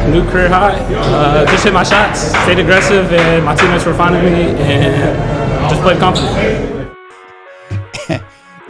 New career high. Just hit my shots, stayed aggressive, and my teammates were finding me, and just played confident.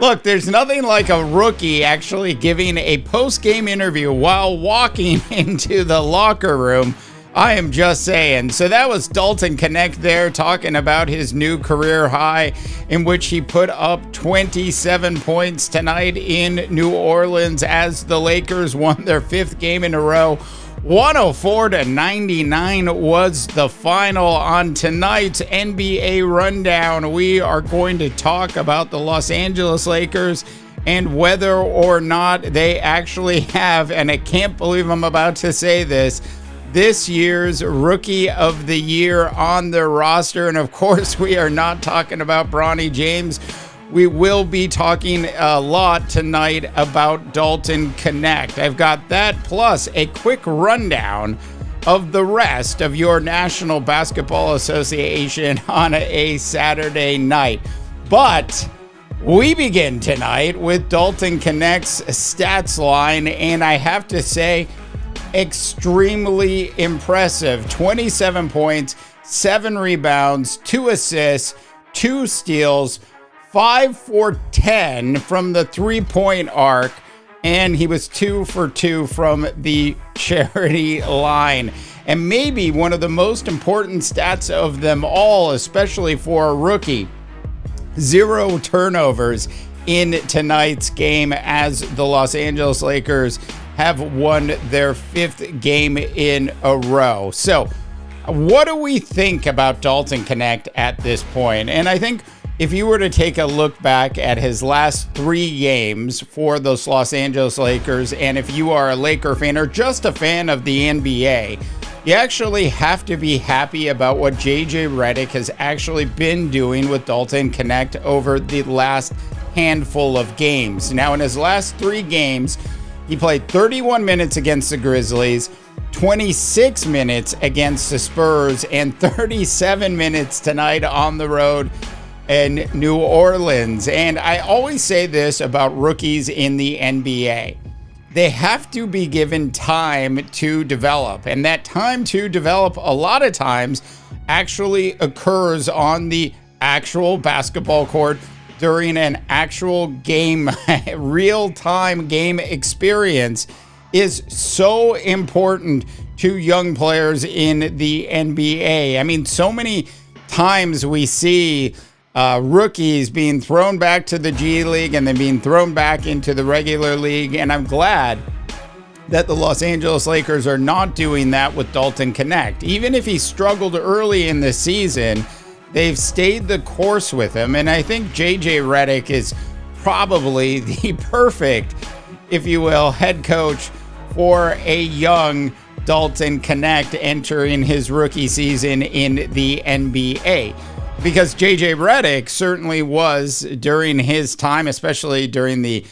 Look, there's nothing like a rookie actually giving a post-game interview while walking into the locker room. I am just saying. So that was Dalton Knecht there talking about his new career high, in which he put up 27 points tonight in New Orleans as the Lakers won their 5th game in a row. 104-99 was the final. On tonight's NBA rundown, we are going to talk about the Los Angeles Lakers and whether or not they actually have, and I can't believe I'm about to say this year's Rookie of the Year on their roster. And of course, we are not talking about Bronny James. We will be talking a lot tonight about Dalton Knecht. I've got that plus a quick rundown of the rest of your National Basketball Association on a Saturday night. But we begin tonight with Dalton Knecht's stats line, and I have to say, extremely impressive. 27 points, 7 rebounds, 2 assists, 2 steals, 5 for 10 from the three-point arc, and he was 2 for 2 from the charity line. And maybe one of the most important stats of them all, especially for a rookie, 0 turnovers in tonight's game as the Los Angeles Lakers have won their 5th game in a row. So what do we think about Dalton Knecht at this point? And I think if you were to take a look back at his last 3 games for those Los Angeles Lakers, and if you are a Laker fan or just a fan of the NBA, you actually have to be happy about what JJ Redick has actually been doing with Dalton Knecht over the last handful of games. Now, in his last 3 games, he played 31 minutes against the Grizzlies, 26 minutes against the Spurs, and 37 minutes tonight on the road in New Orleans. And I always say this about rookies in the NBA. They have to be given time to develop. And that time to develop a lot of times actually occurs on the actual basketball court during an actual game. Real-time game experience is so important to young players in the NBA. I mean, so many times we see rookies being thrown back to the G League and then being thrown back into the regular league. And I'm glad that the Los Angeles Lakers are not doing that with Dalton Knecht. Even if he struggled early in the season, they've stayed the course with him. And I think JJ Redick is probably the perfect, if you will, head coach for a young Dalton Knecht entering his rookie season in the NBA. Because JJ Redick certainly was, during his time, especially during the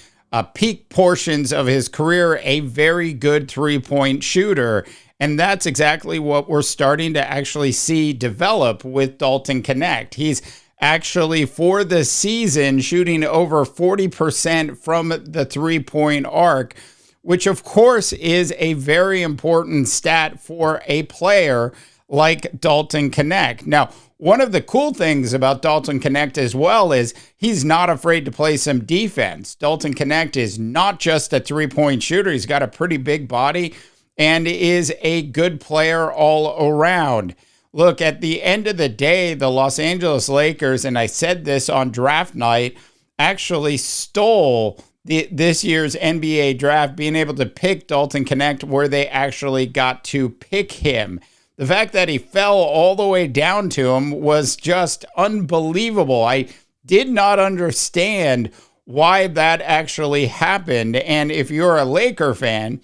peak portions of his career, a very good three-point shooter. And that's exactly what we're starting to actually see develop with Dalton Knecht. He's actually, for the season, shooting over 40% from the three-point arc, which of course is a very important stat for a player like Dalton Knecht. Now, one of the cool things about Dalton Knecht as well is he's not afraid to play some defense. Dalton Knecht is not just a three-point shooter. He's got a pretty big body and is a good player all around. Look, at the end of the day, the Los Angeles Lakers, and I said this on draft night, actually stole this year's NBA draft, being able to pick Dalton Knecht where they actually got to pick him. The fact that he fell all the way down to him was just unbelievable. I did not understand why that actually happened. And if you're a Laker fan,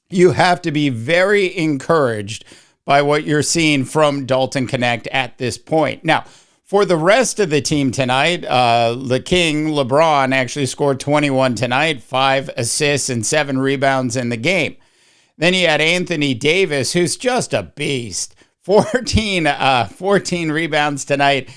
you have to be very encouraged by what you're seeing from Dalton Knecht at this point. Now, for the rest of the team tonight, the King, LeBron, actually scored 21 tonight, 5 assists and 7 rebounds in the game. Then you had Anthony Davis, who's just a beast. 14 rebounds tonight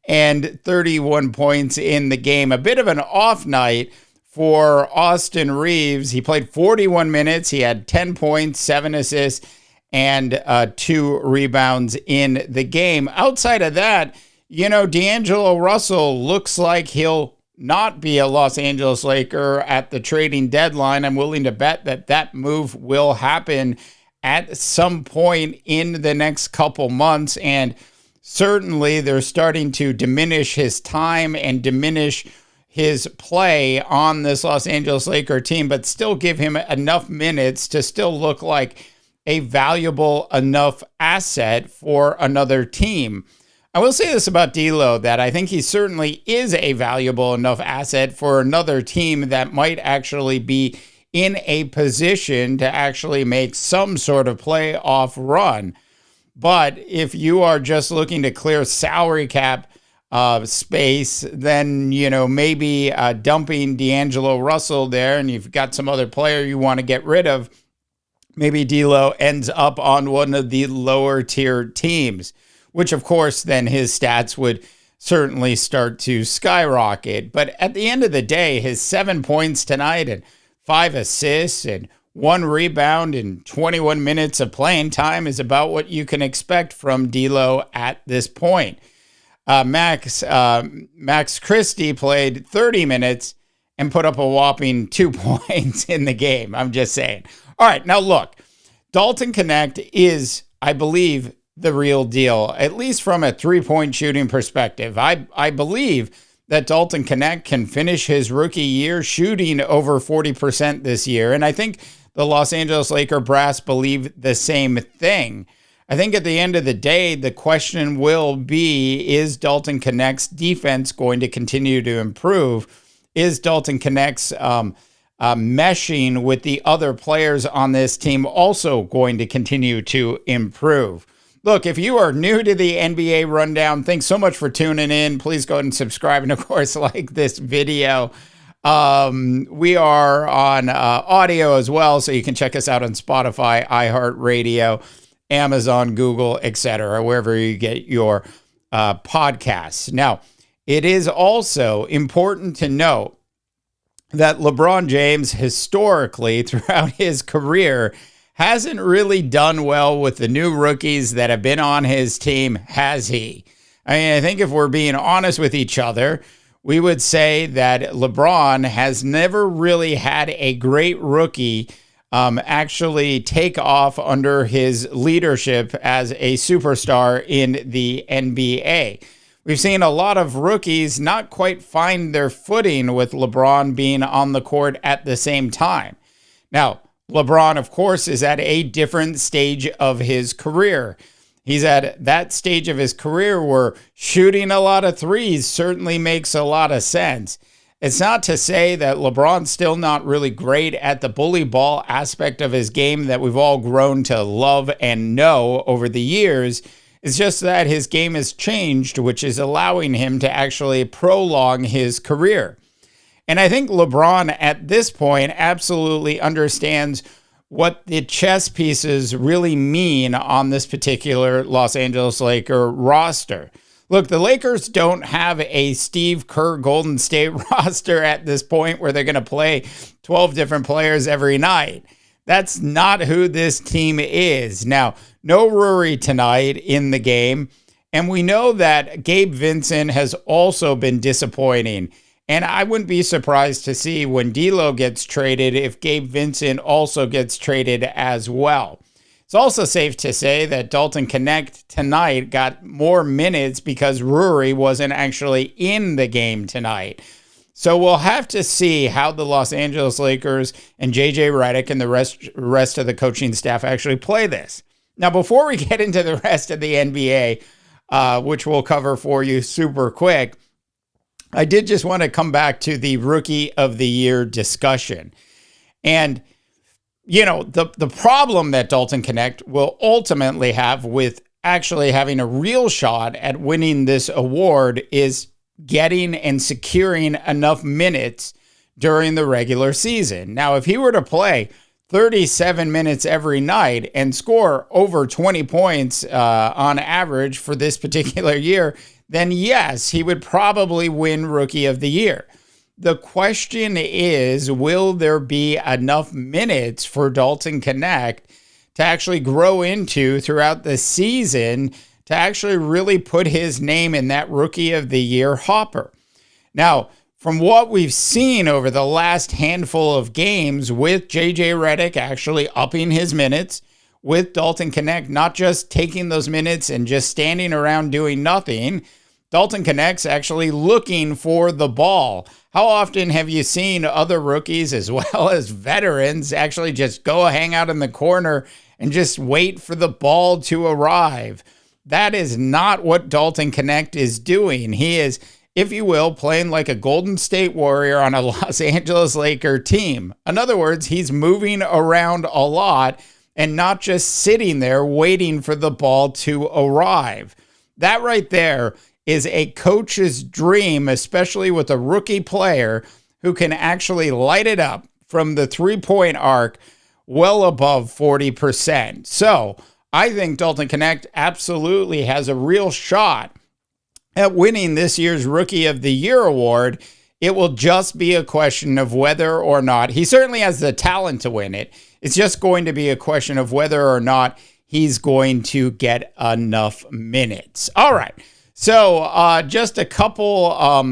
and 31 points in the game. A bit of an off night for Austin Reeves. He played 41 minutes. He had 10 points, 7 assists, and 2 rebounds in the game. Outside of that, D'Angelo Russell looks like he'll not be a Los Angeles Laker at the trading deadline. I'm willing to bet that move will happen at some point in the next couple months. And certainly they're starting to diminish his time and diminish his play on this Los Angeles Laker team, but still give him enough minutes to still look like a valuable enough asset for another team. I will say this about D'Lo, that I think he certainly is a valuable enough asset for another team that might actually be in a position to actually make some sort of playoff run. But if you are just looking to clear salary cap space, then, maybe dumping D'Angelo Russell there, and you've got some other player you want to get rid of, maybe D'Lo ends up on one of the lower tier teams, which of course then his stats would certainly start to skyrocket. But at the end of the day, his 7 points tonight and 5 assists and 1 rebound in 21 minutes of playing time is about what you can expect from D'Lo at this point. Max Christie played 30 minutes and put up a whopping 2 points in the game. I'm just saying. All right, now look, Dalton Knecht is, I believe, the real deal, at least from a 3-point shooting perspective. I believe that Dalton Knecht can finish his rookie year shooting over 40% this year. And I think the Los Angeles Laker brass believe the same thing. I think at the end of the day, the question will be, is Dalton Knecht's defense going to continue to improve? Is Dalton Knecht's meshing with the other players on this team also going to continue to improve? Look, if you are new to the NBA Rundown, thanks so much for tuning in. Please go ahead and subscribe and, of course, like this video. We are on audio as well, so you can check us out on Spotify, iHeartRadio, Amazon, Google, etc., wherever you get your podcasts. Now, it is also important to note that LeBron James, historically, throughout his career, hasn't really done well with the new rookies that have been on his team, has he? I mean, I think if we're being honest with each other, we would say that LeBron has never really had a great rookie actually take off under his leadership as a superstar in the NBA. We've seen a lot of rookies not quite find their footing with LeBron being on the court at the same time. Now, LeBron, of course, is at a different stage of his career. He's at that stage of his career where shooting a lot of threes certainly makes a lot of sense. It's not to say that LeBron's still not really great at the bully ball aspect of his game that we've all grown to love and know over the years. It's just that his game has changed, which is allowing him to actually prolong his career. And I think LeBron at this point absolutely understands what the chess pieces really mean on this particular Los Angeles Laker roster. Look, the Lakers don't have a Steve Kerr Golden State roster at this point where they're going to play 12 different players every night. That's not who this team is. Now, no Ruri tonight in the game. And we know that Gabe Vincent has also been disappointing. And I wouldn't be surprised to see when D'Lo gets traded if Gabe Vincent also gets traded as well. It's also safe to say that Dalton Knecht tonight got more minutes because Ruri wasn't actually in the game tonight. So we'll have to see how the Los Angeles Lakers and JJ Redick and the rest of the coaching staff actually play this. Now, before we get into the rest of the NBA, which we'll cover for you super quick, I did just want to come back to the Rookie of the Year discussion. And, you know, the problem that Dalton Knecht will ultimately have with actually having a real shot at winning this award is getting and securing enough minutes during the regular season. Now, if he were to play 37 minutes every night and score over 20 points on average for this particular year, then yes, he would probably win Rookie of the Year. The question is, will there be enough minutes for Dalton Knecht to actually grow into throughout the season to actually really put his name in that Rookie of the Year hopper. Now, from what we've seen over the last handful of games with JJ Redick actually upping his minutes, with Dalton Knecht not just taking those minutes and just standing around doing nothing, Dalton Knecht's actually looking for the ball. How often have you seen other rookies as well as veterans actually just go hang out in the corner and just wait for the ball to arrive? That is not what Dalton Knecht is doing. He is, if you will, playing like a Golden State Warrior on a Los Angeles Laker team. In other words, he's moving around a lot and not just sitting there waiting for the ball to arrive. That right there is a coach's dream, especially with a rookie player who can actually light it up from the three-point arc well above 40%. So I think Dalton Knecht absolutely has a real shot at winning this year's Rookie of the Year award. It will just be a question of whether or not he certainly has the talent to win it. It's just going to be a question of whether or not he's going to get enough minutes. All right. So just a couple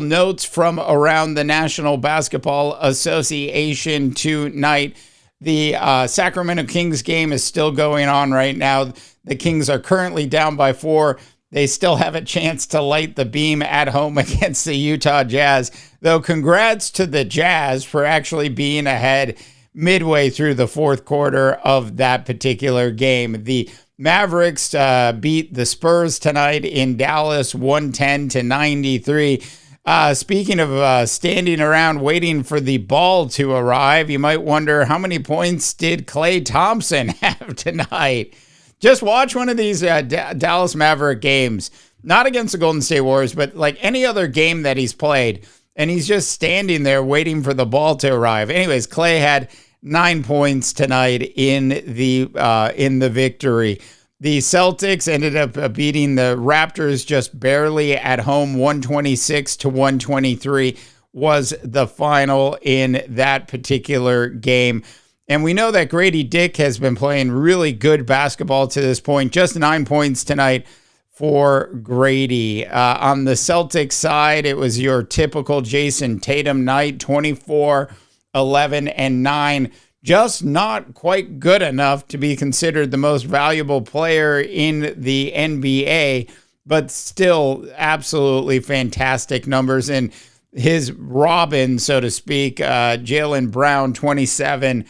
notes from around the National Basketball Association tonight. The Sacramento Kings game is still going on right now. The Kings are currently down by 4. They still have a chance to light the beam at home against the Utah Jazz. Though congrats to the Jazz for actually being ahead midway through the fourth quarter of that particular game. The Mavericks beat the Spurs tonight in Dallas 110-93. Speaking of standing around waiting for the ball to arrive, you might wonder how many points did Klay Thompson have tonight? Just watch one of these Dallas Maverick games, not against the Golden State Warriors, but like any other game that he's played, and he's just standing there waiting for the ball to arrive. Anyways, Klay had 9 points tonight in the victory. The Celtics ended up beating the Raptors just barely at home. 126-123 was the final in that particular game. And we know that Grady Dick has been playing really good basketball to this point. Just 9 points tonight for Grady. On the Celtics side, it was your typical Jason Tatum night, 24, 11, and 9. Just not quite good enough to be considered the most valuable player in the NBA, but still absolutely fantastic numbers. And his Robin, so to speak, Jaylen Brown, 27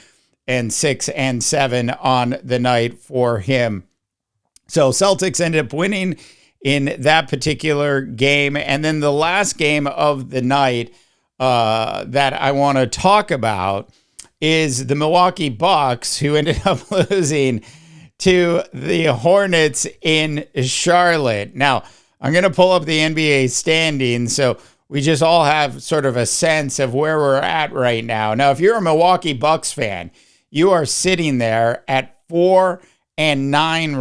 and 6 and 7 on the night for him. So Celtics ended up winning in that particular game. And then the last game of the night that I want to talk about is the Milwaukee Bucks, who ended up losing to the Hornets in Charlotte. Now, I'm going to pull up the NBA standings so we just all have sort of a sense of where we're at right now. Now, if you're a Milwaukee Bucks fan, you are sitting there at 4-9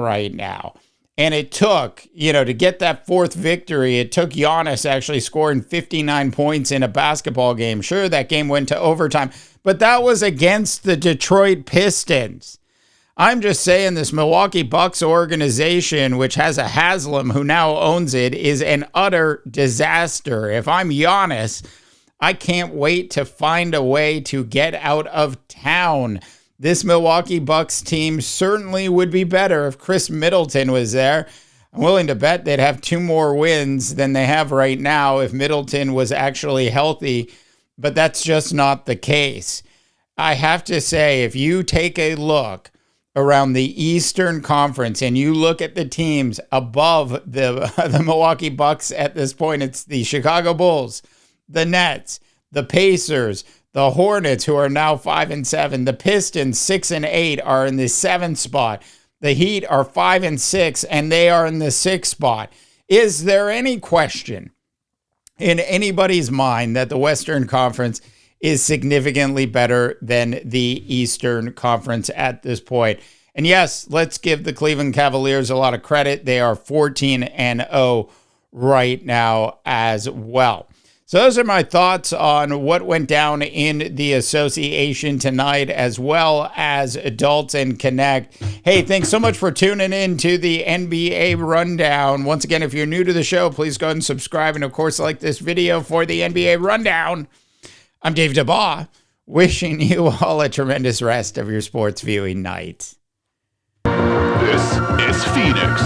right now. And it took, to get that fourth victory, it took Giannis actually scoring 59 points in a basketball game. Sure, that game went to overtime, but that was against the Detroit Pistons. I'm just saying this Milwaukee Bucks organization, which has a Haslam who now owns it, is an utter disaster. If I'm Giannis, I can't wait to find a way to get out of town. This Milwaukee Bucks team certainly would be better if Chris Middleton was there. I'm willing to bet they'd have 2 more wins than they have right now if Middleton was actually healthy, but that's just not the case. I have to say, if you take a look around the Eastern Conference and you look at the teams above the Milwaukee Bucks at this point, it's the Chicago Bulls, the Nets, the Pacers, the Hornets, who are now 5-7. The Pistons, 6-8, are in the 7th spot. The Heat are 5-6, and they are in the 6th spot. Is there any question in anybody's mind that the Western Conference is significantly better than the Eastern Conference at this point? And yes, let's give the Cleveland Cavaliers a lot of credit. They are 14-0 right now as well. So those are my thoughts on what went down in the association tonight, as well as Dalton Knecht. Hey, thanks so much for tuning in to the NBA Rundown. Once again, if you're new to the show, please go ahead and subscribe. And, of course, like this video for the NBA Rundown. I'm Dave DeBaugh, wishing you all a tremendous rest of your sports viewing night. This is Phoenix.